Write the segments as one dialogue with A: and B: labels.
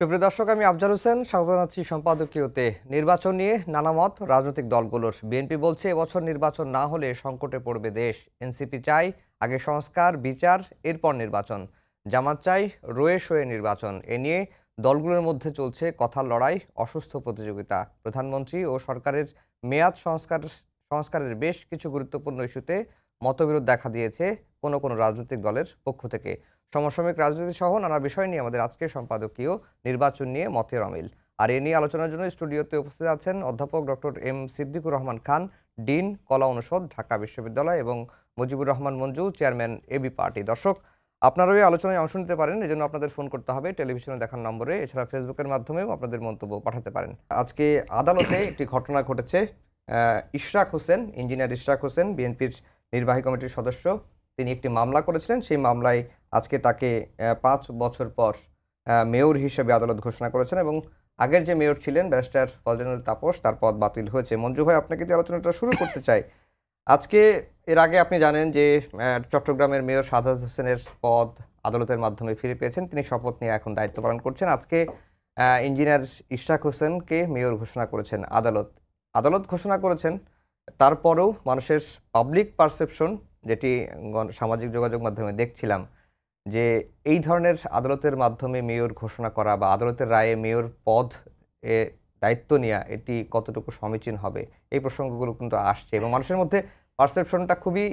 A: সুপ্রিয় দর্শক, আমি আফজাল হোসেন স্বাগত জানাচ্ছি সম্পাদকীয়তে। নির্বাচন নিয়ে নানা মত রাজনৈতিক দলগুলোর। বিএনপি বলছে এবছর নির্বাচন না হলে সংকটে পড়বে দেশ। এনসিপি চাই আগে সংস্কার বিচার এরপর নির্বাচন। জামাত চাই রয়ে সয়ে নির্বাচন। এ নিয়ে দলগুলোর মধ্যে চলছে কথার লড়াই, অসুস্থ প্রতিযোগিতা। প্রধানমন্ত্রী ও সরকারের মেয়াদ সংস্কারের বেশ কিছু গুরুত্বপূর্ণ ইস্যুতে মতবিরোধ দেখা দিয়েছে কোনো কোনো রাজনৈতিক দলের পক্ষ থেকে। সমসাময়িক রাজনীতি সহ নানা বিষয় নিয়ে আমাদের আজকের সম্পাদকীয় নির্বাচন নিয়ে মতের অমিল। আর এ নিয়ে আলোচনার জন্য স্টুডিওতে উপস্থিত আছেন অধ্যাপক doctor M Siddiqur Rahman Khan, dean, কলা অনুষদ, ঢাকা বিশ্ববিদ্যালয়, এবং Mujibur Rahman Manju, chairman AB party. দর্শক, আপনারাও এই আলোচনায় অংশ নিতে পারেন, এজন্য আপনাদের ফোন করতে হবে টেলিভিশনে দেখার নম্বরে। এছাড়া ফেসবুকের মাধ্যমেও আপনাদের মন্তব্য পাঠাতে পারেন। আজকে আদালতে একটি ঘটনা ঘটেছে। ইশরাক হোসেন, ইঞ্জিনিয়ার ইশরাক হোসেন, বিএনপির নির্বাহী কমিটির সদস্য, তিনি একটি মামলা করেছিলেন। সেই মামলায় আজকে তাকে 5 বছর পর মেয়র হিসেবে আদালত ঘোষণা করেছেন, এবং আগের যে মেয়র ছিলেন ব্যারিস্টার ফজলুল তাপস, তার পদ বাতিল হয়েছে। মঞ্জু ভাই, আপনাকে দিয়ে আলোচনাটা শুরু করতে চাই। আজকে এর আগে আপনি জানেন যে চট্টগ্রামের মেয়র সাদাত হোসেনের পদ আদালতের মাধ্যমে ফিরে পেয়েছেন। তিনি শপথ নিয়ে এখন দায়িত্ব পালন করছেন। আজকে ইঞ্জিনিয়ার ইশরাক হোসেনকে মেয়র ঘোষণা করেছেন আদালত ঘোষণা করেছেন। তারপরেও মানুষের পাবলিক পারসেপশন, যেটি সামাজিক যোগাযোগ মাধ্যমে দেখছিলাম, যে এই ধরনের আদালতের মাধ্যমে মেয়র ঘোষণা করা বা আদালতের রায়ে মেয়র পদ দায়িত্ব নেওয়া, এটি কতটুকু সমীচীন হবে, এই প্রসঙ্গগুলো কিন্তু আসছে, এবং মানুষের মধ্যে পারসেপশনটা খুবই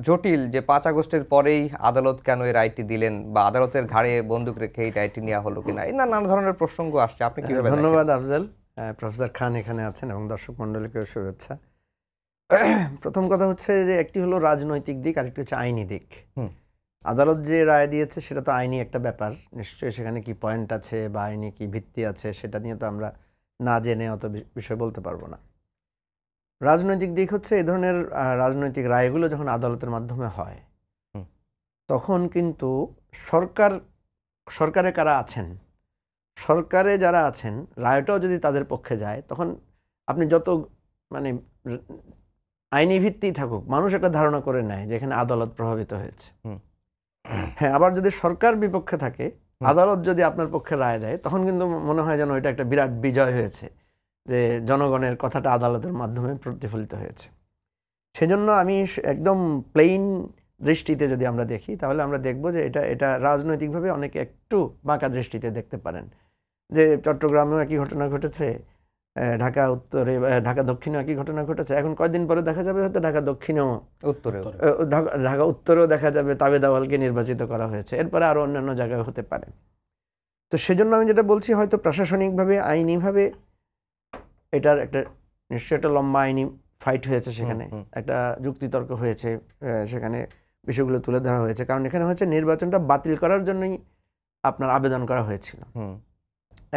A: জটিল যে 5 আগস্টের পরেই আদালত কেন এই রায়টি দিলেন, বা আদালতের ঘাড়ে বন্দুক রেখে এই রায়টি নেওয়া হলো কিনা, এই নানা ধরনের প্রসঙ্গ আসছে। আপনি কিভাবে?
B: ধন্যবাদ আফজাল। প্রফেসর খান এখানে আছেন এবং দর্শক মণ্ডলীকে শুভেচ্ছা। প্রথম কথা হচ্ছে যে একটি হলো রাজনৈতিক দিক, আরেকটি হচ্ছে আইনি দিক। আদালত যে রায় দিয়েছে সেটা তো আইনি একটা ব্যাপার, নিশ্চয়ই সেখানে কি পয়েন্ট আছে বা আইনি কি ভিত্তি আছে সেটা নিয়ে তো আমরা না জেনে অত বিষয় বলতে পারবো না। রাজনৈতিক দিক হচ্ছে এই ধরনের রাজনৈতিক রায়গুলো যখন আদালতের মাধ্যমে হয় তখন কিন্তু সরকারে কারা আছেন, সরকারে যারা আছেন, রায়টাও যদি তাদের পক্ষে যায়, তখন আপনি যত মানে আইনি ভিত্তি থাকুক, মানুষ একটা ধারণা করে নেয় যে এখানে আদালত প্রভাবিত হয়েছে। হ্যাঁ, আবার যদি সরকার বিপক্ষে থাকে, আদালত যদি আপনার পক্ষে রায় দেয়, তখন কিন্তু মনে হয় যেন এটা একটা বিরাট বিজয় হয়েছে, যে জনগণের কথাটা আদালতের মাধ্যমে প্রতিফলিত হয়েছে। সেজন্য আমি একদম প্লেইন দৃষ্টিতে যদি আমরা দেখি, তাহলে আমরা দেখব যে এটা রাজনৈতিকভাবে অনেকে একটু বাঁকা দৃষ্টিতে দেখতে পারেন। যে চট্টগ্রামেও একই ঘটনা ঘটেছে, ঢাকা উত্তরে, ঢাকা দক্ষিণেও একই ঘটনা ঘটেছে। এখন কয়েকদিন পরে দেখা যাবে হয়তো ঢাকা দক্ষিণেও, ঢাকা উত্তরেও দেখা যাবে তাবেদ আওয়ালকে নির্বাচিত করা হয়েছে, এরপরে আরও অন্যান্য জায়গায় হতে পারে। তো সেজন্য আমি যেটা বলছি, হয়তো প্রশাসনিকভাবে, আইনিভাবে এটার একটা নিশ্চয়ই একটা লম্বা আইনি ফাইট হয়েছে, সেখানে একটা যুক্তিতর্ক হয়েছে, সেখানে বিষয়গুলো তুলে ধরা হয়েছে। কারণ এখানে হচ্ছে নির্বাচনটা বাতিল করার জন্যই আপনার আবেদন করা হয়েছিল।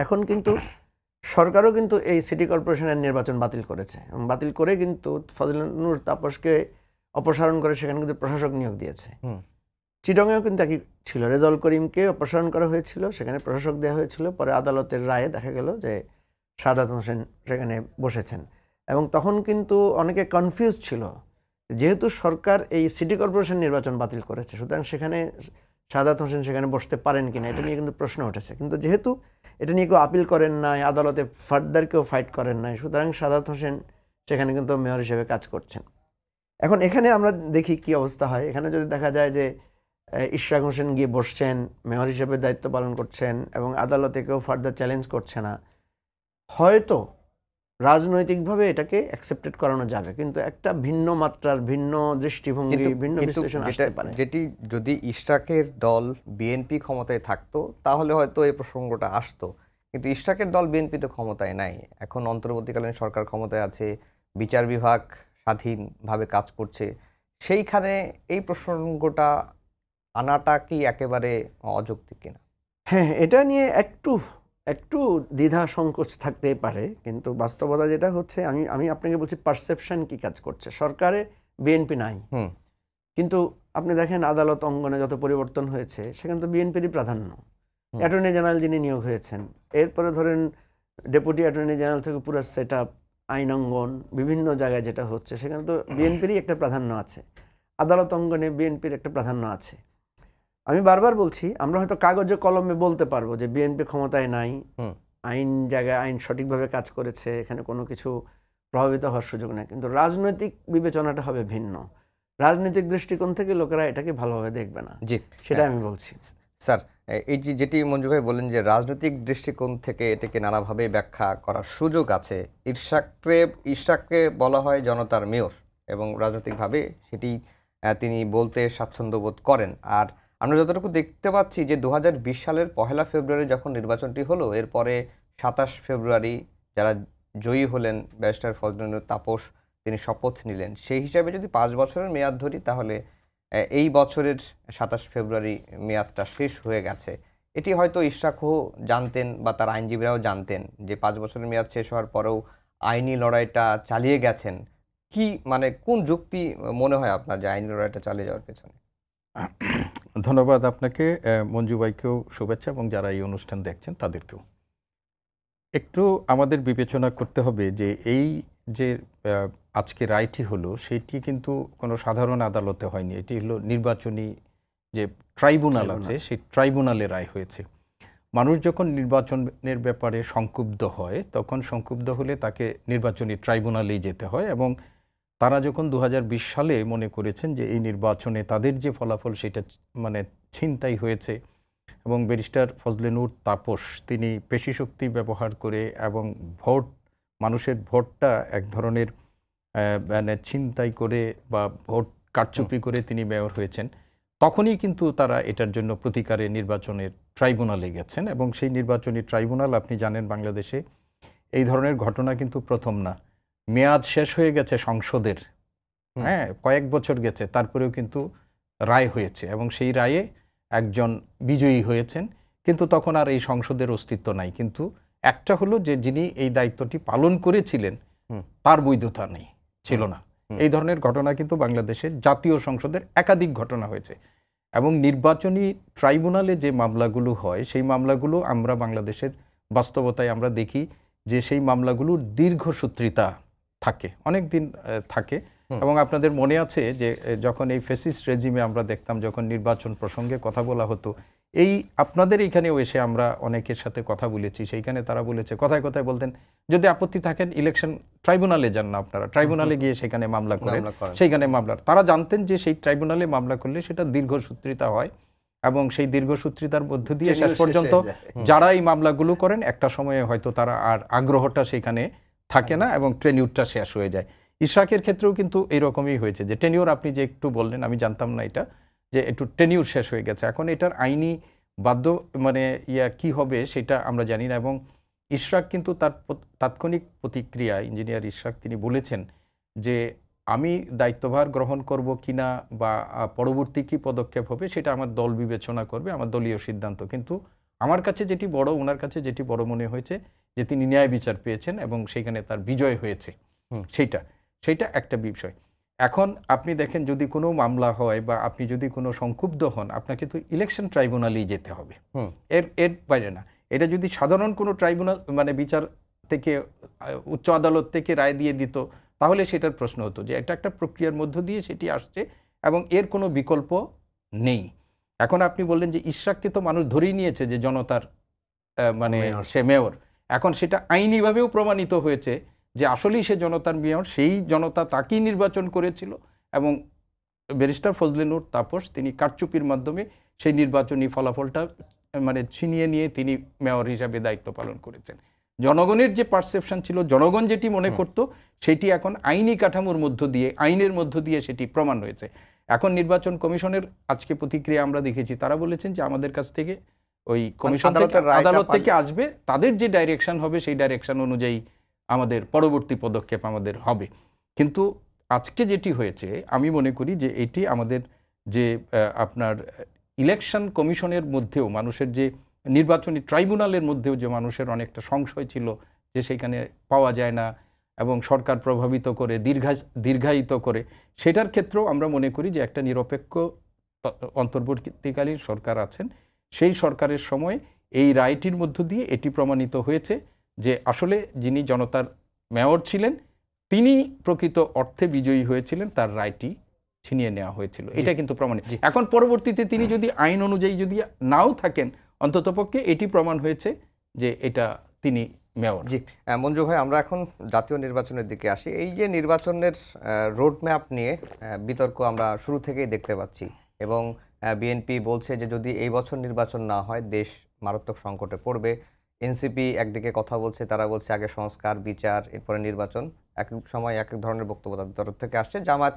B: এখন কিন্তু সরকারও কিন্তু এই সিটি কর্পোরেশনের নির্বাচন বাতিল করেছে, এবং বাতিল করে কিন্তু ফজলুল তাপসকে অপসারণ করে সেখানে কিন্তু প্রশাসক নিয়োগ দিয়েছে। চিটংয়েও কিন্তু একই ছিল, রেজাউল করিমকে অপসারণ করা হয়েছিল, সেখানে প্রশাসক দেওয়া হয়েছিল। পরে আদালতের রায়ে দেখা গেল যে সাদাত হোসেন সেখানে বসেছেন, এবং তখন কিন্তু অনেকে কনফিউজ ছিল, যেহেতু সরকার এই সিটি কর্পোরেশন নির্বাচন বাতিল করেছে, সুতরাং সেখানে সাদাত হোসেন সেখানে বসতে পারেন কিনা, এটা নিয়ে কিন্তু প্রশ্ন উঠেছে। কিন্তু যেহেতু এটা নিয়ে কেউ আপিল করেন নাই, আদালতে ফার্দার কেউ ফাইট করেন নাই, সুতরাং সাদাত হোসেন সেখানে কিন্তু মেয়র হিসেবে কাজ করছেন। এখন এখানে আমরা দেখি কি অবস্থা হয়। এখানে যদি দেখা যায় যে ইশরাক হোসেন গিয়ে বসছেন, মেয়র হিসেবে দায়িত্ব পালন করছেন, এবং আদালতে কেউ ফার্দার চ্যালেঞ্জ করছে না, হয়তো রাজনৈতিকভাবে এটাকে অ্যাকসেপ্টেড করানো যাবে, কিন্তু একটা ভিন্ন মাত্রার, ভিন্ন দৃষ্টিভঙ্গি, ভিন্ন বিশ্লেষণ আসতে পারে।
A: যেটি যদি ইশরাকের দল বিএনপি ক্ষমতায় থাকতো তাহলে হয়তো এই প্রসঙ্গটা আসতো, কিন্তু ইশরাকের দল বিএনপি তো ক্ষমতায় নাই। এখন অন্তর্বর্তীকালীন সরকার ক্ষমতায় আছে, বিচার বিভাগ স্বাধীনভাবে কাজ করছে, সেইখানে এই প্রসঙ্গটা আনাটা কি একেবারে অযৌক্তিক কিনা?
B: হ্যাঁ, এটা নিয়ে একটু দ্বিধা সংকোচ থাকতে পারে, কিন্তু বাস্তবতা যেটা হচ্ছে, আমি আপনাকে বলছি পারসেপশন কি কাজ করছে। সরকারে বিএনপি নাই, কিন্তু আপনি দেখেন আদালত অঙ্গনে যত পরিবর্তন হয়েছে, সেখানে তো বিএনপিরই প্রাধান্য। অ্যাটর্নি জেনারেল যিনি নিয়োগ হয়েছেন, এরপরে ধরেন ডেপুটি অ্যাটর্নি জেনারেল থেকে পুরো সেট আপ, আইন অঙ্গন, বিভিন্ন জায়গায় যেটা হচ্ছে, সেখানে তো বিএনপিরই একটা প্রাধান্য আছে। আদালত অঙ্গনে বিএনপির একটা প্রাধান্য আছে। আমি বারবার বলছি, আমরা হয়তো কাগজে কলমে বলতে পারবো যে বিএনপি ক্ষমতায় নাই,
A: হুম
B: আইন জায়গায় আইন সঠিকভাবে কাজ করেছে, এখানে কোনো কিছু প্রভাবিত হওয়ার সুযোগ নেই, কিন্তু রাজনৈতিক বিবেচনাটা হবে ভিন্ন। রাজনৈতিক দৃষ্টিকোণ থেকে লোকেরা এটাকে ভালোভাবে দেখবে না,
A: জি
B: সেটা আমি বলছি।
A: স্যার, এই যে যেটি মঞ্জু ভাই বলেন যে রাজনৈতিক দৃষ্টিকোণ থেকে এটাকে নানাভাবে ব্যাখ্যা করার সুযোগ আছে। ইশরাককে বলা হয় জনতার মেয়র এবং রাজনৈতিকভাবে সেটি তিনি বলতে স্বাচ্ছন্দ্য বোধ করেন। আর আমরা যতটুকু দেখতে পাচ্ছি যে 2020 সালের 1 ফেব্রুয়ারি যখন নির্বাচনটি হলো, এরপরে 27 ফেব্রুয়ারি যারা জয়ী হলেন ব্যারিস্টার ফজলুল তাপস তিনি শপথ নিলেন। সেই হিসাবে যদি 5 বছরের মেয়াদ ধরি তাহলে এই বছরের 27 ফেব্রুয়ারি মেয়াদটা শেষ হয়ে গেছে। এটি হয়তো ইশরাকও জানতেন বা তার আইনজীবীরাও জানতেন যে 5 বছরের মেয়াদ শেষ হওয়ার পরেও আইনি লড়াইটা চালিয়ে গেছেন। কি মানে কোন যুক্তি মনে হয় আপনার যে আইনি লড়াইটা চালিয়ে যাওয়ার পেছনে?
C: ধন্যবাদ আপনাকে, মঞ্জু ভাইকেও শুভেচ্ছা এবং যারা এই অনুষ্ঠান দেখছেন তাদেরকেও। একটু আমাদের বিবেচনা করতে হবে যে এই যে আজকে রায়টি হলো সেটি কিন্তু কোনো সাধারণ আদালতে হয়নি, এটি হলো নির্বাচনী যে ট্রাইব্যুনাল আছে সেই ট্রাইব্যুনালে রায় হয়েছে। মানুষ যখন নির্বাচনের ব্যাপারে সংক্ষুব্ধ হয় তখন সংক্ষুব্ধ হলে তাকে নির্বাচনী ট্রাইব্যুনালেই যেতে হয় এবং তারা যখন 2020 সালে মনে করেছেন যে এই নির্বাচনে তাদের যে ফলাফল সেটা মানে ছিনতাই হয়েছে এবং ব্যারিস্টার ফজলে তাপস তিনি পেশিশক্তি ব্যবহার করে এবং মানুষের ভোটটা এক ধরনের মানে ছিনতাই করে বা ভোট কারচুপি করে তিনি মেয়র হয়েছেন, তখনই কিন্তু তারা এটার জন্য প্রতিকারে নির্বাচনের ট্রাইব্যুনালে গেছেন। এবং সেই নির্বাচনী ট্রাইব্যুনাল আপনি জানেন বাংলাদেশে এই ধরনের ঘটনা কিন্তু প্রথম না। মেয়াদ শেষ হয়ে গেছে সংসদের, হ্যাঁ কয়েক বছর গেছে, তারপরেও কিন্তু রায় হয়েছে এবং সেই রায়ে একজন বিজয়ী হয়েছেন, কিন্তু তখন আর এই সংসদের অস্তিত্ব নাই। কিন্তু একটা হলো যে যিনি এই দায়িত্বটি পালন করেছিলেন তার বৈধতা নেই, ছিল না। এই ধরনের ঘটনা কিন্তু বাংলাদেশের জাতীয় সংসদের একাধিক ঘটনা হয়েছে এবং নির্বাচনী ট্রাইব্যুনালে যে মামলাগুলো হয় সেই মামলাগুলো আমরা বাংলাদেশের বাস্তবতায় আমরা দেখি যে সেই মামলাগুলোর দীর্ঘসূত্রিতা থাকে, অনেক দিন থাকে। এবং আপনাদের মনে আছে যে যখন এই ফ্যাসিস্ট রেজিমে আমরা দেখতাম যখন নির্বাচন প্রসঙ্গে কথা বলা হতো, এই আপনাদের এখানেও এসে আমরা অনেকের সাথে কথা বলেছি, সেইখানে তারা বলেছে কথায় কথায় বলতেন যদি আপত্তি থাকেন ইলেকশন ট্রাইব্যুনালে যান না, আপনারা ট্রাইব্যুনালে গিয়ে সেখানে মামলা করেন, সেইখানে মামলার। তারা জানতেন যে সেই ট্রাইব্যুনালে মামলা করলে সেটা দীর্ঘসূত্রিতা হয় এবং সেই দীর্ঘসূত্রিতার মধ্য দিয়ে শেষ পর্যন্ত যারা এই মামলাগুলো করেন একটা সময়ে হয়তো তারা আর আগ্রহটা সেখানে থাকে না এবং টেনিউরটা শেষ হয়ে যায়। ইশরাকের ক্ষেত্রেও কিন্তু এরকমই হয়েছে যে টেনিউর আপনি যে একটু বললেন, আমি জানতাম না এটা, যে একটু টেনিউর শেষ হয়ে গেছে, এখন এটার আইনি বাধ্য মানে কি হবে সেটা আমরা জানি না। এবং ইশরাক কিন্তু তার তাৎক্ষণিক প্রতিক্রিয়া ইঞ্জিনিয়ার ইশরাক তিনি বলেছেন যে আমি দায়িত্বভার গ্রহণ করব কিনা বা পরবর্তী কী পদক্ষেপ হবে সেটা আমার দল বিবেচনা করবে, আমার দলীয় সিদ্ধান্ত। কিন্তু আমার কাছে যেটি বড়, ওনার কাছে যেটি বড় মনে হয়েছে যে তিনি ন্যায় বিচার পেয়েছেন এবং সেখানে তার বিজয় হয়েছে, সেইটা একটা বিষয়। এখন আপনি দেখেন যদি কোনো মামলা হয় বা আপনি যদি কোনো সংক্ষুব্ধ হন আপনাকে তো ইলেকশন ট্রাইব্যুনালেই যেতে হবে, এর বাইরে না। এটা যদি সাধারণ কোনো ট্রাইব্যুনাল মানে বিচার থেকে উচ্চ আদালত থেকে রায় দিয়ে দিত তাহলে সেটার প্রশ্ন হতো যে এটা একটা প্রক্রিয়ার মধ্য দিয়ে সেটি আসছে এবং এর কোনো বিকল্প নেই। এখন আপনি বললেন যে ইশরাককে তো মানুষ ধরেই নিয়েছে যে জনতার মানে সে মেয়র, এখন সেটা আইনিভাবেও প্রমাণিত হয়েছে যে আসলেই সে জনতার মেয়র, সেই জনতা তাকেই নির্বাচন করেছিল এবং ব্যারিস্টার ফজলে তাপস তিনি কারচুপির মাধ্যমে সেই নির্বাচনী ফলাফলটা মানে ছিনিয়ে নিয়ে তিনি মেয়র হিসাবে দায়িত্ব পালন করেছেন। জনগণের যে পারসেপশন ছিল, জনগণ যেটি মনে করত সেটি এখন আইনি কাঠামোর মধ্য দিয়ে, আইনের মধ্য দিয়ে সেটি প্রমাণ হয়েছে। এখন নির্বাচন কমিশনের আজকে প্রতিক্রিয়া আমরা দেখেছি, তারা বলেছেন যে আমাদের কাছ থেকে ওই কমিশন আদালত থেকে আসবে, তাদের যে ডাইরেকশন হবে সেই ডাইরেকশন অনুযায়ী আমাদের পরবর্তী পদক্ষেপ আমাদের হবে। কিন্তু আজকে যেটি হয়েছে আমি মনে করি যে এটি আমাদের যে আপনার ইলেকশন কমিশনের মধ্যেও মানুষের যে নির্বাচনী ট্রাইব্যুনালের মধ্যেও যে মানুষের অনেকটা সংশয় ছিল যে সেখানে পাওয়া যায় না এবং সরকার প্রভাবিত করে দীর্ঘায়িত করে, সেটার ক্ষেত্রেও আমরা মনে করি যে একটা নিরপেক্ষ অন্তর্বর্তীকালীন সরকার আছেন, সেই সরকারের সময় এই রায়টির মধ্য দিয়ে এটি প্রমাণিত হয়েছে যে আসলে যিনি জনতার মেয়র ছিলেন তিনি প্রকৃত অর্থে বিজয়ী হয়েছিলেন, তার রায়টি ছিনিয়ে নেওয়া হয়েছিল, এটা কিন্তু প্রমাণিত। এখন পরবর্তীতে তিনি যদি আইন অনুযায়ী যদি নাও থাকেন, অন্ততপক্ষে এটি প্রমাণ হয়েছে যে এটা তিনি মেয়র।
A: জি, মঞ্জু ভাই, আমরা এখন জাতীয় নির্বাচনের দিকে আসি। এই যে নির্বাচনের রোডম্যাপ নিয়ে বিতর্ক আমরা শুরু থেকেই দেখতে পাচ্ছি, এবং বিএনপি বলছে যে যদি এই বছর নির্বাচন না হয় দেশ মারাত্মক সংকটে পড়বে। এনসিপি একদিকে কথা বলছে, তারা বলছে আগে সংস্কার, বিচার, এরপরে নির্বাচন। এক এক সময় এক এক ধরনের বক্তব্য তাদের তরফ থেকে আসছে। জামাত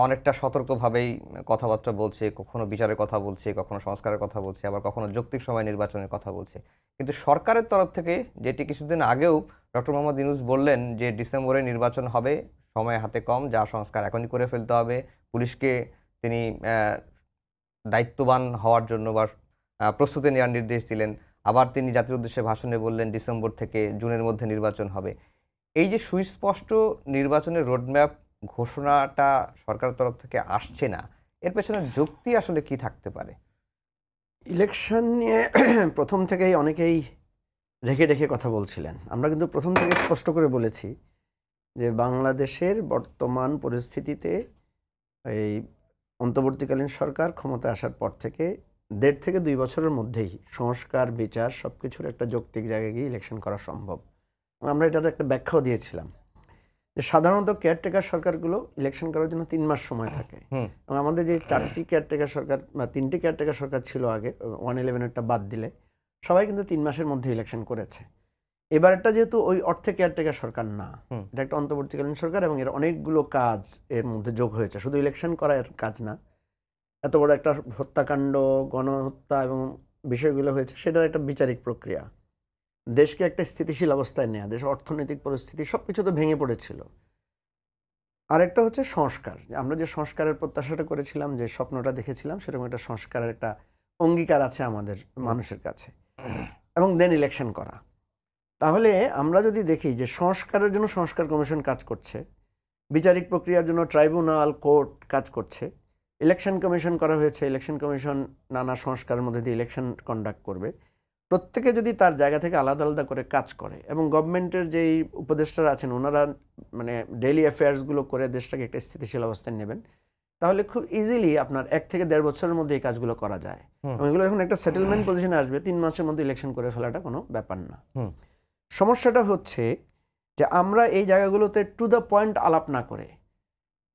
A: অনেকটা সতর্কভাবেই কথাবার্তা বলছে, কখনো বিচারের কথা বলছে, কখনো সংস্কারের কথা বলছে, আবার কখনো যৌক্তিক সময় নির্বাচনের কথা বলছে। কিন্তু সরকারের তরফ থেকে, যেটি কিছুদিন আগেও ডক্টর মোহাম্মদ ইউনূস বললেন যে ডিসেম্বরে নির্বাচন হবে, সময় হাতে কম, যা সংস্কার এখনই করে ফেলতে হবে, পুলিশকে তিনি দায়িত্ববান হওয়ার জন্য বা প্রস্তুতি নেওয়ার নির্দেশ দিলেন। আবার তিনি জাতির উদ্দেশ্যে ভাষণে বললেন ডিসেম্বর থেকে জুনের মধ্যে নির্বাচন হবে। এই যে সুস্পষ্ট নির্বাচনের রোডম্যাপ ঘোষণাটা সরকারের তরফ থেকে আসছে না, এর পেছনে যুক্তি আসলে কি থাকতে পারে?
B: ইলেকশন নিয়ে প্রথম থেকেই অনেকেই রেখে রেখে কথা বলছিলেন। আমরা কিন্তু প্রথম থেকে স্পষ্ট করে বলেছি যে বাংলাদেশের বর্তমান পরিস্থিতিতে এই অন্তর্বর্তীকালীন সরকার ক্ষমতায় আসার পর থেকে 1.5 থেকে 2 বছরের মধ্যেই সংস্কার, বিচার সবকিছুর একটা যৌক্তিক জায়গায় গিয়ে ইলেকশন করা সম্ভব। আমরা এটার একটা ব্যাখ্যাও দিয়েছিলাম যে সাধারণত কেয়ারটেকার সরকারগুলো ইলেকশন করার জন্য 3 মাস সময় থাকে, এবং আমাদের যে 4টি কেয়ারটেকার সরকার বা 3টি কেয়ারটেকার সরকার ছিল আগে, 111-এরটা বাদ দিলে সবাই কিন্তু 3 মাসের মধ্যে ইলেকশন করেছে। এবারটা যেহেতু ওই অর্থে কেয়ারটেকার সরকার না, এটা একটা অন্তর্বর্তীকালীন সরকার, এবং এর অনেকগুলো কাজ এর মধ্যে যোগ হয়েছে, শুধু ইলেকশন করার কাজ না, এত বড় একটা হত্যাকাণ্ড, গণহত্যা এবং বিষয়গুলো হয়েছে, সেটার একটা বিচারিক প্রক্রিয়া, দেশকে একটা স্থিতিশীল অবস্থায় নেওয়া, দেশের অর্থনৈতিক পরিস্থিতি সব কিছু তো ভেঙে পড়েছিল। আরেকটা হচ্ছে সংস্কার। আমরা যে সংস্কারের প্রত্যাশাটা করেছিলাম, যে স্বপ্নটা দেখেছিলাম, সেরকম একটা সংস্কারের একটা অঙ্গীকার আছে আমাদের মানুষের কাছে, এবং দেন ইলেকশন করা। তাহলে আমরা যদি দেখি যে সংস্কারের জন্য সংস্কার কমিশন কাজ করছে, বিচারিক প্রক্রিয়ার জন্য ট্রাইব্যুনাল, কোর্ট কাজ করছে, ইলেকশন কমিশন করা হয়েছে, ইলেকশন কমিশন নানা সংস্কারের মধ্যে দিয়ে ইলেকশন কন্ডাক্ট করবে, প্রত্যেকে যদি তার জায়গা থেকে আলাদা আলাদা করে কাজ করে, এবং গভর্নমেন্টের যেই উপদেষ্টারা আছেন ওনারা মানে ডেইলি অ্যাফেয়ার্সগুলো করে দেশটাকে একটা স্থিতিশীল অবস্থায় নেবেন, তাহলে খুব ইজিলি আপনার 1 থেকে 1.5 বছরের মধ্যে এই কাজগুলো করা যায়। এবং এগুলো যখন একটা সেটেলমেন্ট পজিশনে আসবে, 3 মাসের মধ্যে ইলেকশন করে ফেলাটা কোনো ব্যাপার না। সমস্যাটা হচ্ছে যে আমরা এই জায়গাগুলোতে টু দ্য পয়েন্ট আলাপ না করে,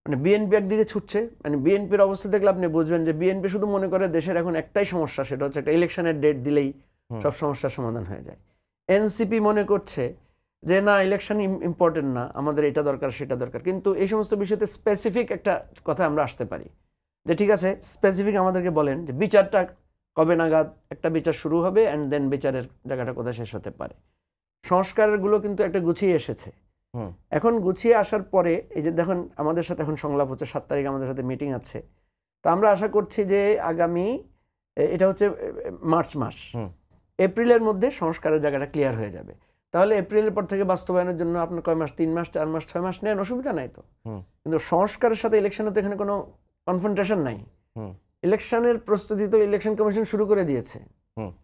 B: মানে বিএনপি একদিকে ছুটছে, মানে বিএনপির অবস্থা দেখলে আপনি বুঝবেন যে বিএনপি শুধু মনে করে দেশের এখন একটাই সমস্যা, সেটা হচ্ছে একটা ইলেকশনের ডেট দিলেই সব সমস্যার সমাধান হয়ে যায়। এনসিপি মনে করছে যে না, ইলেকশন ইম্পর্টেন্ট না, আমাদের এটা দরকার সেটা দরকার। কিন্তু এই সমস্ত বিষয়তে স্পেসিফিক একটা কথা আমরা আসতে পারি যে ঠিক আছে, স্পেসিফিক আমাদেরকে বলেন যে বিচারটা কবে নাগাদ একটা বিচার শুরু হবে, অ্যান্ড দেন বিচারের জায়গাটা কোথায় শেষ হতে পারে। সংস্কারগুলো কিন্তু একটা গুছিয়ে এসেছে। এখন গুছিয়ে আসার পরে এই যে দেখুন আমাদের সাথে এখন সংলাপ হচ্ছে, 7 তারিখ আমাদের সাথে মিটিং আছে, তো আমরা আশা করছি যে আগামী, এটা হচ্ছে মার্চ মাস, এপ্রিলের মধ্যে সংস্কারের জায়গাটা ক্লিয়ার হয়ে যাবে। তাহলে এপ্রিলের পর থেকে বাস্তবায়নের জন্য আপনার কয় মাস, 3 মাস, 4 মাস, 6 মাস নেন, অসুবিধা নাই তো। কিন্তু সংস্কারের সাথে ইলেকশনের তো এখানে কোনো কনফ্রন্টেশন নাই। ইলেকশনের প্রস্তুতি তো ইলেকশন কমিশন শুরু করে দিয়েছে।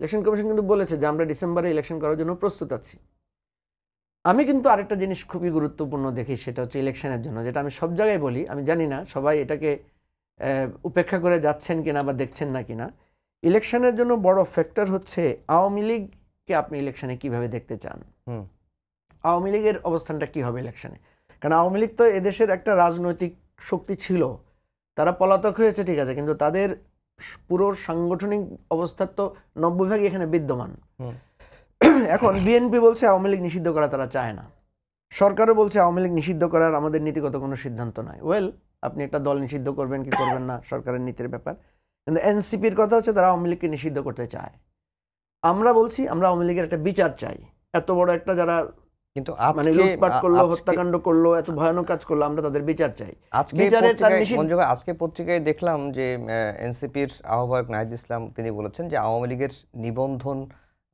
B: ইলেকশন কমিশন কিন্তু বলেছে যে আমরা ডিসেম্বরে ইলেকশন করার জন্য প্রস্তুত আছি। আমি কিন্তু আরেকটা জিনিস খুবই গুরুত্বপূর্ণ দেখি, সেটা হচ্ছে ইলেকশনের জন্য, যেটা আমি সব জায়গায় বলি, আমি জানি না সবাই এটাকে উপেক্ষা করে যাচ্ছেন কিনা বা দেখছেন না কিনা। ইলেকশনের জন্য বড় ফ্যাক্টর হচ্ছে আওয়ামী লীগকে আপনি ইলেকশনে কিভাবে দেখতে চান, আওয়ামী লীগের অবস্থানটা কি হবে ইলেকশনে। কারণ আওয়ামী লীগ তো এদেশের একটা রাজনৈতিক শক্তি ছিল, তারা পলাতক হয়েছে ঠিক আছে, কিন্তু তাদের পুরো সাংগঠনিক অবস্থা তো 90% এখানে বিদ্যমান। এখন বিএনপি বলছে আওয়ামী লীগ নিষিদ্ধ করা তারা চায় না, সরকারও বলছে আওয়ামী লীগ নিষিদ্ধ করার আমাদের নীতিগত কোনো সিদ্ধান্ত নাই। ওয়েল, আপনি একটা দল নিষিদ্ধ করবেন কি করবেন না সরকারের নীতির ব্যাপার, কিন্তু এনসিপির কথা হচ্ছে তারা আওয়ামী লীগকে নিষিদ্ধ করতে চায়। আমরা বলছি আমরা আওয়ামী লীগের একটা বিচার চাই। এত বড় একটা যারা
A: কিন্তু
B: মানে লুটপাট করলো, হত্যাকাণ্ড করলো, এত ভয়ানক কাজ করলো, আমরা তাদের বিচার চাই।
A: আজকে পত্রিকায় দেখলাম যে এনসিপির আহ্বায়ক নাহিদ ইসলাম তিনি বলেছেন যে আওয়ামী লীগের নিবন্ধন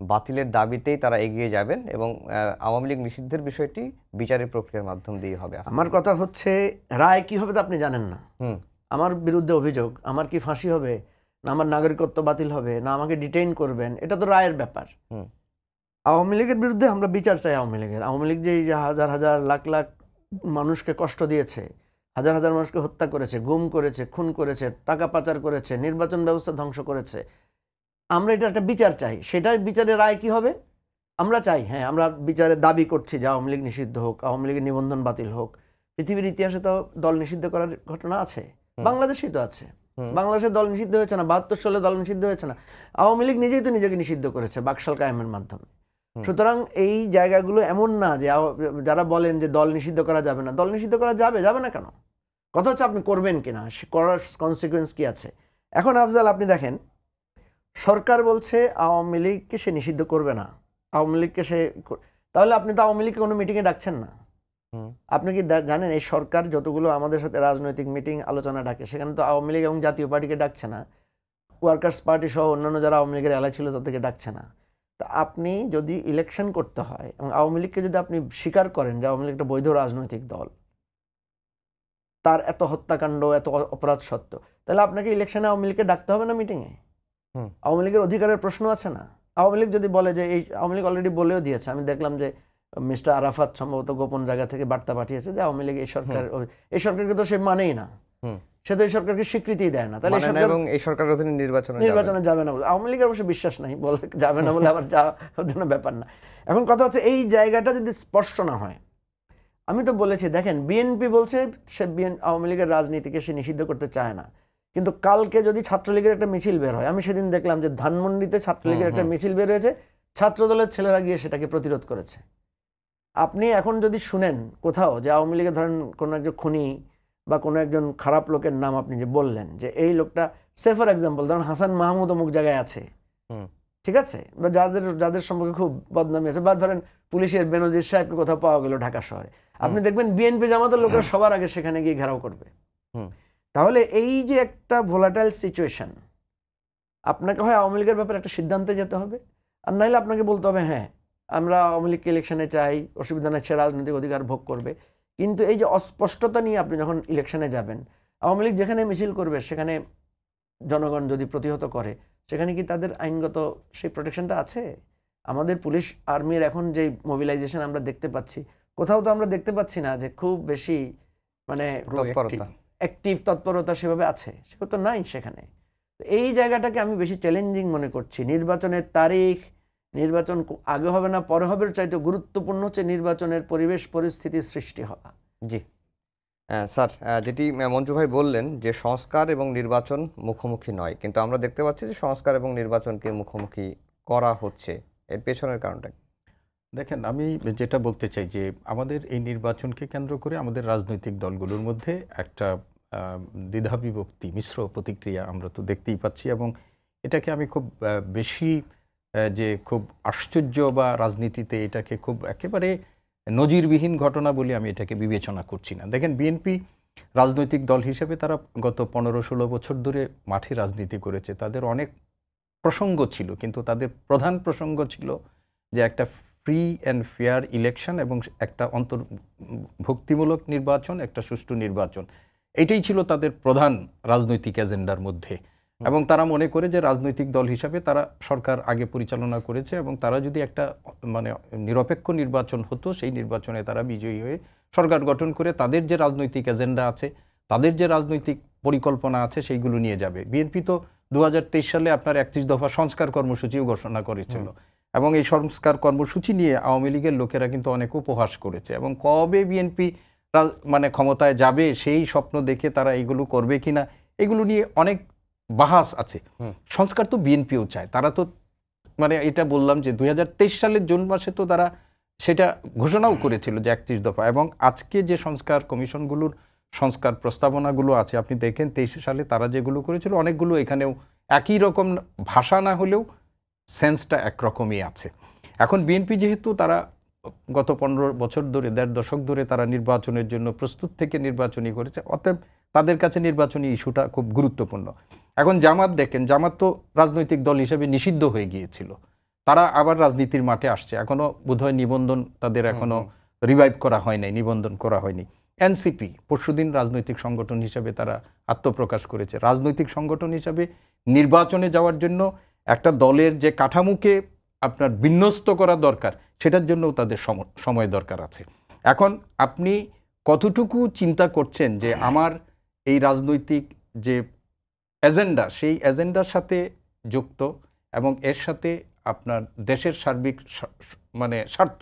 A: বাতিলের দাবিতেই তারা এগিয়ে যাবেন, এবং আওয়ামী লীগ নিষিদ্ধের বিষয়টি বিচারের প্রক্রিয়ার মাধ্যম দিয়ে হবে।
B: আমার কথা হচ্ছে রায় কি হবে তা আপনি জানেন না। আমার বিরুদ্ধে অভিযোগ, আমার কি ফাঁসি হবে, না আমার নাগরিকত্ব বাতিল হবে, না আমাকে ডিটেইন করবেন, এটা তো রায়ের ব্যাপার। আওয়ামী লীগের বিরুদ্ধে আমরা বিচার চাই। আওয়ামী লীগ যে হাজার হাজার লাখ লাখ মানুষকে কষ্ট দিয়েছে, হাজার হাজার মানুষকে হত্যা করেছে, গুম করেছে, খুন করেছে, টাকা পাচার করেছে, নির্বাচন ব্যবস্থা ধ্বংস করেছে। আমরা এটা একটা বিচার চাই। সেটাই বিচারের রায় কি হবে আমরা চাই। হ্যাঁ, আমরা বিচারের দাবি করছি যে আওয়ামী লীগ নিষিদ্ধ হোক, আওয়ামী লীগের নিবন্ধন বাতিল হোক। পৃথিবীর ইতিহাসে তো দল নিষিদ্ধ করার ঘটনা আছে, বাংলাদেশেই তো আছে। বাংলাদেশে দল নিষিদ্ধ হয়েছে না, 72 সালে দল নিষিদ্ধ হয়েছে না। আওয়ামী লীগ নিজেই তো নিজেকে নিষিদ্ধ করেছে বাকশাল কায়েমের মাধ্যমে। সুতরাং এই জায়গাগুলো এমন না যে যারা বলেন যে দল নিষিদ্ধ করা যাবে না, দল নিষিদ্ধ করা যাবে, যাবে না কেন? কথা হচ্ছে আপনি করবেন কিনা, করার কনসিকুয়েন্স কি আছে। এখন আফজাল, আপনি দেখেন, সরকার বলছে আওয়ামী লীগকে সে নিষিদ্ধ করবে না, আওয়ামী লীগকে সে, তাহলে আপনি তো আওয়ামী লীগকে কোনো মিটিংয়ে ডাকছেন না। আপনি কি জানেন এই সরকার যতগুলো আমাদের সাথে রাজনৈতিক মিটিং আলোচনা ডাকে, সেখানে তো আওয়ামী লীগ এবং জাতীয় পার্টিকে ডাকছে না, ওয়ার্কার্স পার্টি সহ অন্যান্য যারা আওয়ামী লীগের এলাকা ছিল তাদেরকে ডাকছে না। তা আপনি যদি ইলেকশন করতে হয় এবং আওয়ামী লীগকে যদি আপনি স্বীকার করেন যে আওয়ামী লীগ একটা বৈধ রাজনৈতিক দল, তার এত হত্যাকাণ্ড, এত অপরাধ সত্য, তাহলে আপনাকে ইলেকশনে আওয়ামী লীগকে ডাকতে হবে না মিটিংয়ে? আওয়ামী লীগের অধিকারের প্রশ্ন আছে না? আওয়ামী লীগ যদি বলে যে এই, আওয়ামী লীগ অলরেডি বলেও দিয়েছে, আমি দেখলাম যে মিস্টার আরাফাত সম্ভবত গোপন জায়গা থেকে বার্তা পাঠিয়েছে যে আওয়ামী লীগ এই সরকারকে তো সে মানেই না, সে তো এই সরকারকে স্বীকৃতি দেয় না, তাহলে
A: এই সরকারের অধীনে
B: নির্বাচনে যাবে না বলে আওয়ামী লীগের অবশ্য বিশ্বাস নাই, বলে যাবে না বলে আবার যাওয়ার জন্য ব্যাপার না। এখন কথা হচ্ছে এই জায়গাটা যদি স্পষ্ট না হয়, আমি তো বলেছি, দেখেন বিএনপি বলছে সে আওয়ামী লীগের রাজনীতিকে সে নিষিদ্ধ করতে চায় না, কিন্তু কালকে যদি ছাত্রলীগের একটা মিছিল বের হয়, আমি সেদিন দেখলাম যে ধানমন্ডিতে ছাত্রলীগের একটা মিছিল বের হয়েছে, ছাত্রদলের ছেলেরা গিয়ে সেটাকে প্রতিরোধ করেছে। আপনি এখন যদি শুনেন কোথাও যে আওয়ামী লীগের ধরেন কোনো একজন খুনি বা কোনো একজন খারাপ লোকের নাম আপনি যে বললেন যে এই লোকটা, সে ফর এক্সাম্পল ধরেন হাসান মাহমুদ অমুক জায়গায় আছে, ঠিক আছে, বা যাদের সম্পর্কে খুব বদনামি আছে, বা ধরেন পুলিশের বেনজির সাহেবকে কোথাও পাওয়া গেল ঢাকা শহরে, আপনি দেখবেন বিএনপি জামাতের লোকেরা সবার আগে সেখানে গিয়ে ঘেরাও করবে। তাহলে এই যে একটা ভোলাটাইল সিচুয়েশন, আপনাকে হয় আওয়ামী লীগের ব্যাপারে একটা সিদ্ধান্তে যেতে হবে, আর নাইলে আপনাকে বলতে হবে হ্যাঁ আমরা আওয়ামী লীগকে ইলেকশনে চাই, অসুবিধা নেই, সে রাজনৈতিক অধিকার ভোগ করবে। কিন্তু এই যে অস্পষ্টতা নিয়ে আপনি যখন ইলেকশনে যাবেন, আওয়ামী লীগ যেখানে মিছিল করবে সেখানে জনগণ যদি প্রতিহত করে, সেখানে কি তাদের আইনগত সেই প্রোটেকশনটা আছে? আমাদের পুলিশ আর্মির এখন যে মোবিলাইজেশন আমরা দেখতে পাচ্ছি, কোথাও তো আমরা দেখতে পাচ্ছি না যে খুব বেশি মানে অ্যাক্টিভ তৎপরতা সেভাবে আছে, সেটা তো নাই সেখানে। এই জায়গাটাকে আমি বেশি চ্যালেঞ্জিং মনে করছি। নির্বাচনের তারিখ, নির্বাচন আগে হবে না পরে হবে, চাইতে গুরুত্বপূর্ণ হচ্ছে নির্বাচনের পরিবেশ পরিস্থিতি সৃষ্টি হওয়া।
A: জি স্যার, যেটি মঞ্জু ভাই বললেন যে সংস্কার এবং নির্বাচন মুখোমুখি নয়, কিন্তু আমরা দেখতে পাচ্ছি যে সংস্কার এবং নির্বাচনকে মুখোমুখি করা হচ্ছে, এর পেছনের কারণটা?
C: দেখেন, আমি যেটা বলতে চাই যে আমাদের এই নির্বাচনকে কেন্দ্র করে আমাদের রাজনৈতিক দলগুলোর মধ্যে একটা দ্বিধাবিভক্তি, মিশ্র প্রতিক্রিয়া আমরা তো দেখতেই পাচ্ছি, এবং এটাকে আমি খুব বেশি যে খুব আশ্চর্য বা রাজনীতিতে এটাকে খুব একেবারে নজিরবিহীন ঘটনা বলে আমি এটাকে বিবেচনা করছি না। দেখেন, বিএনপি রাজনৈতিক দল হিসেবে তারা গত 15-16 বছর ধরে মাঠে রাজনীতি করেছে, তাদের অনেক প্রসঙ্গ ছিল, কিন্তু তাদের প্রধান প্রসঙ্গ ছিল যে একটা ফ্রি অ্যান্ড ফেয়ার ইলেকশন এবং একটা অন্তর্ভুক্তিমূলক নির্বাচন, একটা সুষ্ঠু নির্বাচন। এটাই ছিল তাদের প্রধান রাজনৈতিক এজেন্ডার মধ্যে, এবং তারা মনে করে যে রাজনৈতিক দল হিসাবে তারা সরকার আগে পরিচালনা করেছে, এবং তারা যদি একটা মানে নিরপেক্ষ নির্বাচন হতো, সেই নির্বাচনে তারা বিজয়ী হয়ে সরকার গঠন করে তাদের যে রাজনৈতিক এজেন্ডা আছে, তাদের যে রাজনৈতিক পরিকল্পনা আছে, সেইগুলো নিয়ে যাবে। বিএনপি তো 2023 সালে আপনার 31 দফা সংস্কার কর্মসূচিও ঘোষণা করেছিল, এবং এই সংস্কার কর্মসূচি নিয়ে আওয়ামী লীগের লোকেরা কিন্তু অনেক উপহাস করেছে, এবং কবে বিএনপি মানে ক্ষমতায় যাবে সেই স্বপ্ন দেখে তারা এইগুলো করবে কিনা, এগুলো নিয়ে অনেক বাহাস আছে। সংস্কার তো বিএনপিও চায়, তারা তো মানে এটা বললাম যে 2023 সালের জুন মাসে তো তারা সেটা ঘোষণাও করেছিল যে 31 দফা, এবং আজকে যে সংস্কার কমিশনগুলোর সংস্কার প্রস্তাবনাগুলো আছে আপনি দেখেন 23 সালে তারা যেগুলো করেছিল অনেকগুলো এখানেও একই রকম ভাষা না হলেও সেন্সটা একরকমই আছে। এখন বিএনপি যেহেতু তারা গত 15 বছর ধরে, 1.5 দশক ধরে তারা নির্বাচনের জন্য প্রস্তুত থেকে নির্বাচনী করেছে, অতএব তাদের কাছে নির্বাচনী ইস্যুটা খুব গুরুত্বপূর্ণ। এখন জামাত দেখেন, জামাত তো রাজনৈতিক দল হিসেবে নিষিদ্ধ হয়ে গিয়েছিল, তারা আবার রাজনীতির মাঠে আসছে, এখনো বোধহয় নিবন্ধন তাদের এখনো রিভাইভ করা হয় নাই, নিবন্ধন করা হয়নি। এনসিপি পরশুদিন রাজনৈতিক সংগঠন হিসাবে তারা আত্মপ্রকাশ করেছে। রাজনৈতিক সংগঠন হিসাবে নির্বাচনে যাওয়ার জন্য একটা দলের যে কাঠামোকে আপনার বিন্যস্ত করা দরকার, সেটার জন্যও তাদের সময় দরকার আছে। এখন আপনি কতটুকু চিন্তা করছেন যে আমার এই রাজনৈতিক যে এজেন্ডা সেই এজেন্ডার সাথে যুক্ত এবং এর সাথে আপনার দেশের সার্বিক মানে স্বার্থ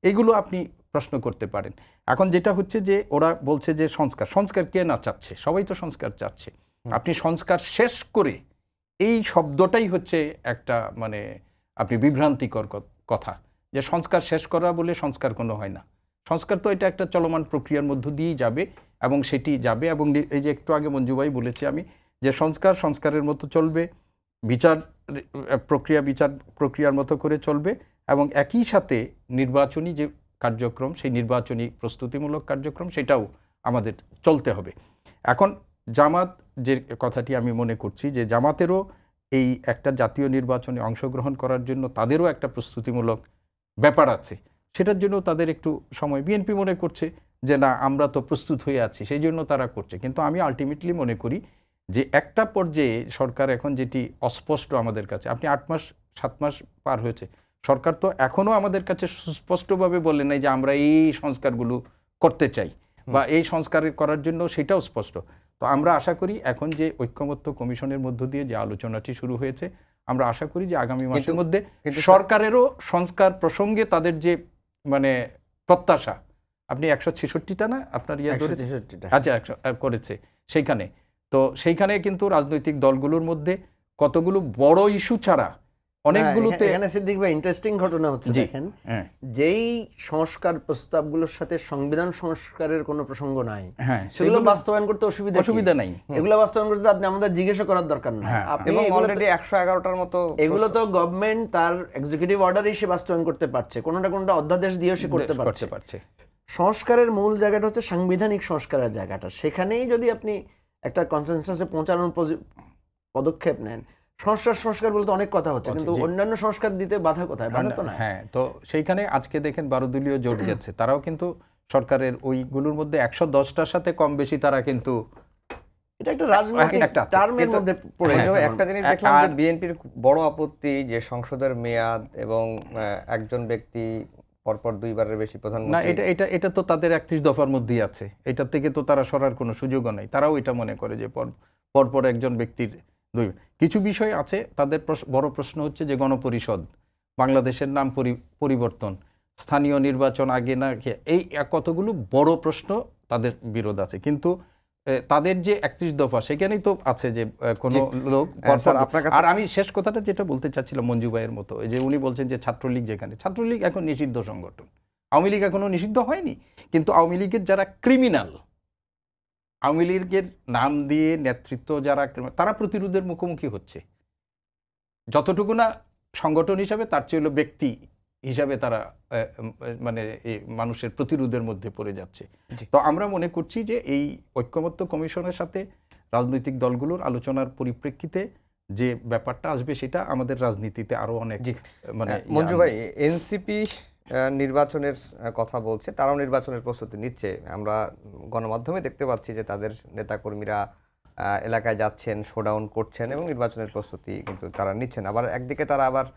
C: এইগুলো আপনি প্রশ্ন করতে পারেন। এখন যেটা হচ্ছে যে ওরা বলছে যে সংস্কার কে না চাচ্ছে, সবাই তো সংস্কার চাচ্ছে। আপনি সংস্কার শেষ করে এই শব্দটাই হচ্ছে একটা মানে আপনি বিভ্রান্তিকর কথা, যে সংস্কার শেষ করা বলে সংস্কার কোনো হয় না। সংস্কার তো এটা একটা চলমান প্রক্রিয়ার মধ্য দিয়েই যাবে এবং সেটি যাবে। এবং এই যে একটু আগে মঞ্জু ভাই বলেছি আমি, যে সংস্কারের মতো চলবে, বিচার প্রক্রিয়ার মতো করে চলবে এবং একই সাথে নির্বাচনী যে কার্যক্রম, সেই নির্বাচনী প্রস্তুতিমূলক কার্যক্রম সেটাও আমাদের চলতে হবে। এখন জামাত যে কথাটি আমি মনে করছি যে জামাতেরও এই একটা জাতীয় নির্বাচনে অংশগ্রহণ করার জন্য তাদেরও একটা প্রস্তুতিমূলক ব্যাপার আছে, সেটার জন্য তাদের একটু সময়। বিএনপি মনে করছে যে না, আমরা তো প্রস্তুত হয়ে আছি, সেই জন্য তারা করছে। কিন্তু আমি আলটিমেটলি মনে করি যে একটা পর্যায়ে সরকার এখন যেটি অস্পষ্ট আমাদের কাছে, আপনি 8 মাস 7 মাস পার হয়েছে, সরকার তো এখনও আমাদের কাছে সুস্পষ্টভাবে বলে নাই যে আমরা এই সংস্কারগুলো করতে চাই বা এই সংস্কার করার জন্য সেটাও স্পষ্ট। তো আমরা আশা করি এখন যে ঐক্যমত্য কমিশনের মধ্য দিয়ে যে আলোচনাটি শুরু হয়েছে, আমরা আশা করি যে আগামী মাসের মধ্যে সরকারেরও সংস্কার প্রসঙ্গে তাদের যে মানে প্রত্যাশা, আপনি 166টা না আপনার আচ্ছা করেছে সেইখানে, তো সেইখানে কিন্তু রাজনৈতিক দলগুলোর মধ্যে কতগুলো বড় ইস্যু ছাড়া অনেকগুলোতে
B: এখানে সিদ্দিক ভাই ইন্টারেস্টিং ঘটনা হচ্ছে, দেখেন যেই সংস্কার প্রস্তাবগুলোর সাথে সংবিধান সংস্কারের কোনো প্রসঙ্গ নাই, সেগুলো বাস্তবায়ন করতে অসুবিধা নাই। এগুলো বাস্তবায়ন করতে আপনি আমাদের জিজ্ঞাসা করার দরকার নাই। আপনি অলরেডি
A: 111টার মতো
B: এগুলো তো গভর্নমেন্ট তার এক্সিকিউটিভ অর্ডারই সে বাস্তবায়ন করতে পারছে, কোনটা অধ্যাদেশ দিয়েও সে করতে পারছে। সংস্কারের মূল জায়গাটা হচ্ছে সাংবিধানিক সংস্কারের জায়গাটা, সেখানেই যদি আপনি একটা কনসেনসাসে পৌঁছানোর পদক্ষেপ নেন। সংস্কার বলতে অনেক কথা হচ্ছে, কিন্তু অন্যান্য সংস্কার দিতে বাধা কোথায়? বাধা তো না।
C: হ্যাঁ, তো সেইখানে আজকে দেখেন 12 দলীয় জোট গেছে, তারাও কিন্তু সরকারের ওইগুলোর মধ্যে 110টার সাথে কম বেশি তারা কিন্তু
B: এটা একটা রাজনৈতিক টার্মের মধ্যে পড়ে গেছে।
A: একটা জিনিস দেখলাম যে বিএনপির বড় আপত্তি যে সংসদের মেয়াদ এবং একজন ব্যক্তি পরপর 2 বারের বেশি প্রধানমন্ত্রী,
C: না এটা তো তাদের 31 দফার মধ্যেই আছে, এটা থেকে তো তারা সরার কোনো সুযোগও নাই। তারাও এটা মনে করে যে পরপর একজন ব্যক্তির কিছু বিষয় আছে। তাদের বড় প্রশ্ন হচ্ছে যে গণপরিষদ, বাংলাদেশের নাম পরিবর্তন, স্থানীয় নির্বাচন আগে না, এই কতগুলো বড় প্রশ্ন তাদের বিরোধ আছে। কিন্তু তাদের যে 31 দফা সেখানেই তো আছে যে কোনো লোক। আর আমি শেষ কথাটা যেটা বলতে চাচ্ছিলাম মঞ্জু ভাইয়ের মতো, যে উনি বলছেন যে ছাত্রলীগ, যেখানে ছাত্রলীগ এখন নিষিদ্ধ সংগঠন, আওয়ামী লীগ এখনো নিষিদ্ধ হয়নি, কিন্তু আওয়ামী লীগের যারা ক্রিমিনাল, আওয়ামী লীগের নাম দিয়ে নেতৃত্ব যারা, তারা প্রতিরোধের মুখোমুখি হচ্ছে। যতটুকু না সংগঠন হিসাবে, তার চেয়ে হলো ব্যক্তি হিসাবে তারা মানে মানুষের প্রতিরোধের মধ্যে পড়ে যাচ্ছে। তো আমরা মনে করছি যে এই ঐক্যমত্য কমিশনের সাথে রাজনৈতিক দলগুলোর আলোচনার পরিপ্রেক্ষিতে যে ব্যাপারটা আসবে, সেটা আমাদের রাজনীতিতে আরো অনেক মানে
A: মঞ্জু ভাই, এনসিপি নির্বাচনের কথা বলছে, তারাও নির্বাচনের প্রস্তুতি নিচ্ছে। আমরা গণমাধ্যমে দেখতে পাচ্ছি যে তাদের নেতাকর্মীরা এলাকায় যাচ্ছেন, শোডাউন করছেন এবং নির্বাচনের প্রস্তুতি কিন্তু তারা নিচ্ছেন। আবার একদিকে তারা আবার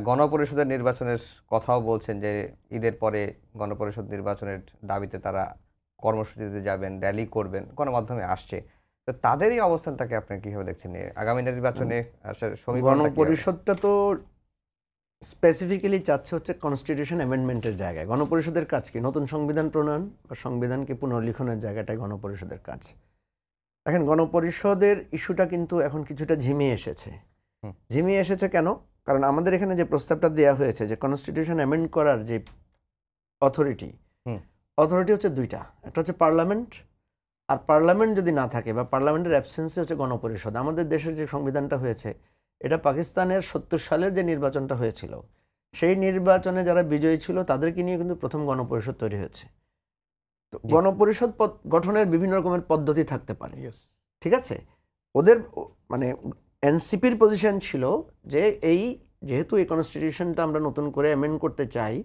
A: গণপরিষদের নির্বাচনের কথাও বলছেন যে ঈদের পরে গণপরিষদ নির্বাচনের দাবিতে তারা কর্মসূচিতে যাবেন, র্যালি করবেন, গণমাধ্যমে আসছে। তো তাদের এই অবস্থানটাকে আপনি কিভাবে দেখছেন আগামী নির্বাচনে?
B: গণপরিষদটা তো স্পেসিফিক্যালি চাচ্ছে হচ্ছে কনস্টিটিউশন অ্যামেন্ডমেন্টের জায়গায়। গণপরিষদের কাজ কি? নতুন সংবিধান প্রণয়ন বা সংবিধানকে পুনর্লিখনের জায়গাটায় গণপরিষদের কাজ। দেখেন, গণপরিষদের ইস্যুটা কিন্তু এখন কিছুটা ঝিমিয়ে এসেছে। কেন? কারণ আমাদের এখানে যে প্রস্তাবটা দেওয়া হয়েছে যে কনস্টিটিউশন অ্যামেন্ড করার যে অথরিটি হচ্ছে 2টা, একটা হচ্ছে পার্লামেন্ট, আর পার্লামেন্ট যদি না থাকে বা পার্লামেন্টের অ্যাবসেন্সে হচ্ছে গণপরিষদ। আমাদের দেশের যে সংবিধানটা হয়েছে, এটা পাকিস্তানের 70 সালের যে নির্বাচনটা হয়েছিল, সেই নির্বাচনে যারা বিজয়ী ছিল তাদেরকে নিয়ে কিন্তু প্রথম গণপরিষদ তৈরি হয়েছে। তো গণপরিষদ গঠনের বিভিন্ন রকমের পদ্ধতি থাকতে পারে, ঠিক আছে? ওদের মানে এনসিপির পজিশন ছিল যে যেহেতু এই কনস্টিটিউশনটা আমরা নতুন করে অ্যামেন্ড করতে চাই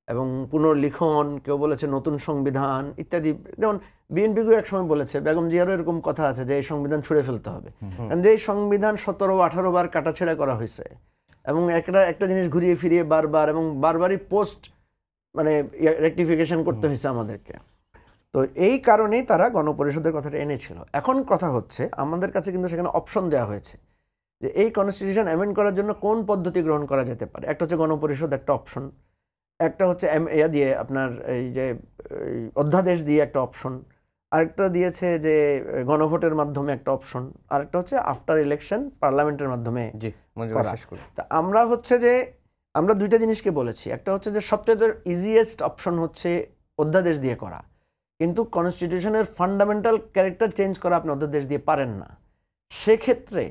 B: এবং পুনর্লিখন, কেউ বলেছে নতুন সংবিধান ইত্যাদি। যেমন বিএনপিকেও এক সময় বলেছে, বেগম জিয়ারও এরকম কথা আছে যে এই সংবিধান ছুঁড়ে ফেলতে হবে। কারণ যে এই সংবিধান 17-18 বার কাটাছেড়া করা হয়েছে এবং একটা জিনিস ঘুরিয়ে ফিরিয়ে বারবারই পোস্ট মানে রেকটিফিকেশন করতে হয়েছে আমাদেরকে। তো এই কারণেই তারা গণপরিষদের কথাটা এনেছিল। এখন কথা হচ্ছে আমাদের কাছে কিন্তু সেখানে অপশন দেওয়া হয়েছে যে এই কনস্টিটিউশন অ্যামেন্ড করার জন্য কোন পদ্ধতি গ্রহণ করা যেতে পারে। একটা হচ্ছে গণপরিষদ, একটা অপশন, একটা হচ্ছে ইয়া দিয়ে আপনার এই যে অধ্যাদেশ দিয়ে একটা অপশন, আরেকটা দিয়েছে যে গণভোটের মাধ্যমে একটা অপশন, আরেকটা হচ্ছে আফটার ইলেকশন পার্লামেন্টের মাধ্যমে।
A: জি মঞ্জু
B: করা।
A: শেষ করি।
B: তা আমরা হচ্ছে যে আমরা দুইটা জিনিসকে বলেছি, একটা হচ্ছে যে সবচেয়ে ইজিয়েস্ট অপশন হচ্ছে অধ্যাদেশ দিয়ে করা, কিন্তু কনস্টিটিউশনের ফান্ডামেন্টাল ক্যারেক্টার চেঞ্জ করা আপনি অধ্যাদেশ দিয়ে পারেন না। সেক্ষেত্রে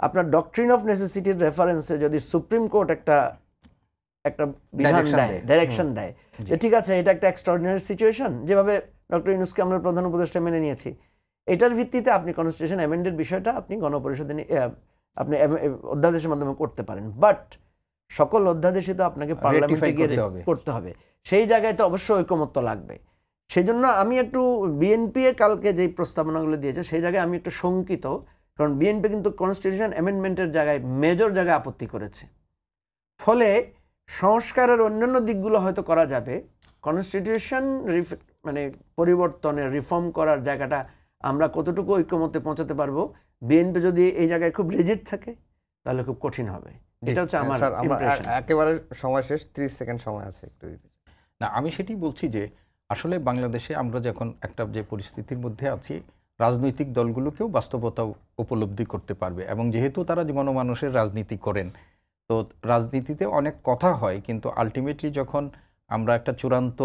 B: আপনার ডক্ট্রিন অফ নেসেসিটির রেফারেন্সে যদি সুপ্রিম কোর্ট একটা বিধান
A: Direction
B: দেয়,
A: দেয়।
B: ডাইরেকশন দেয় যে ঠিক আছে এটা একটা এক্সট্রাঅর্ডিনারি সিচুয়েশন, যেভাবে ডক্টর ইউনূসকে আমরা প্রধান উপদেষ্টা মেনে নিয়েছি, এটার ভিত্তিতে আপনি কনস্টিটিউশন অ্যামেন্ডের বিষয়টা আপনি গণপরিষদে আপনি অধ্যাদেশের মাধ্যমে করতে পারেন। বাট সকল অধ্যাদেশই তো আপনাকে পার্লামেন্টে গিয়ে করতে হবে, সেই জায়গায় তো অবশ্যই ঐকমত্য লাগবে। সেই জন্য আমি একটু বিএনপি কালকে যে প্রস্তাবনাগুলো দিয়েছে সেই জায়গায় আমি একটু শঙ্কিত, কারণ বিএনপি কিন্তু কনস্টিটিউশন অ্যামেন্ডমেন্টের জায়গায় মেজর জায়গায় আপত্তি করেছে। ফলে সংস্কারের অন্যান্য দিকগুলো হয়তো করা যাবে, কনস্টিটিউশন মানে পরিবর্তনের রিফর্ম করার জায়গাটা আমরা কতটুকু ঐকমত্যে পৌঁছাতে পারবো, বিএনপি যদি এই জায়গায় খুব রিজিড থাকে তাহলে খুব কঠিন হবে। এটা হচ্ছে আমার
A: স্যার, আমরা
B: impression।
A: একেবারে সময় শেষ, 30 সেকেন্ড সময় আছে, একটু দিতে।
C: না, আমি সেটাই বলছি যে আসলে বাংলাদেশে আমরা যখন একটা যে পরিস্থিতির মধ্যে আছি, রাজনৈতিক দলগুলোকেও বাস্তবতা উপলব্ধি করতে পারবে, এবং যেহেতু তারা গণমানুষের রাজনীতি করেন, তো রাজনীতিতে অনেক কথা হয়, কিন্তু আলটিমেটলি যখন আমরা একটা চূড়ান্ত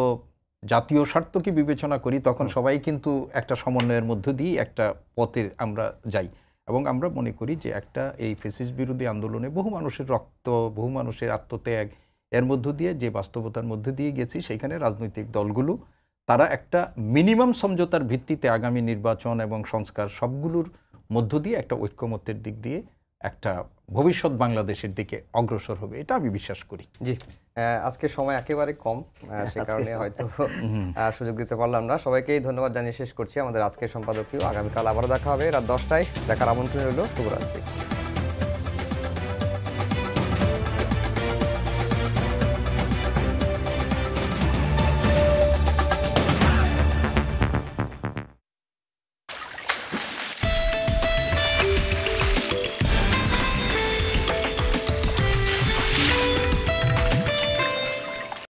C: জাতীয় স্বার্থকে বিবেচনা করি তখন সবাই কিন্তু একটা সমন্বয়ের মধ্য দিয়ে একটা পথে আমরা যাই। এবং আমরা মনে করি যে একটা এই ফ্যাসিস্ট বিরোধী আন্দোলনে বহু মানুষের রক্ত, বহু মানুষের আত্মত্যাগ, এর মধ্য দিয়ে যে বাস্তবতার মধ্যে দিয়ে গেছি, সেখানে রাজনৈতিক দলগুলো তারা একটা মিনিমাম সমঝোতার ভিত্তিতে আগামী নির্বাচন এবং সংস্কার সবগুলোর মধ্য দিয়ে একটা ঐক্যমত্যের দিক দিয়ে একটা ভবিষ্যৎ বাংলাদেশের দিকে অগ্রসর হবে, এটা আমি বিশ্বাস করি।
A: জি, আজকে সময় একেবারে কম, সে কারণে হয়তো সুযোগ দিতে পারলাম না। সবাইকেই ধন্যবাদ জানিয়ে শেষ করছি আমাদের আজকের সম্পাদকীয়। আগামীকাল আবারও দেখা হবে রাত 10টায়, দেখার আমন্ত্রণ রইল। শুভরাত্রি।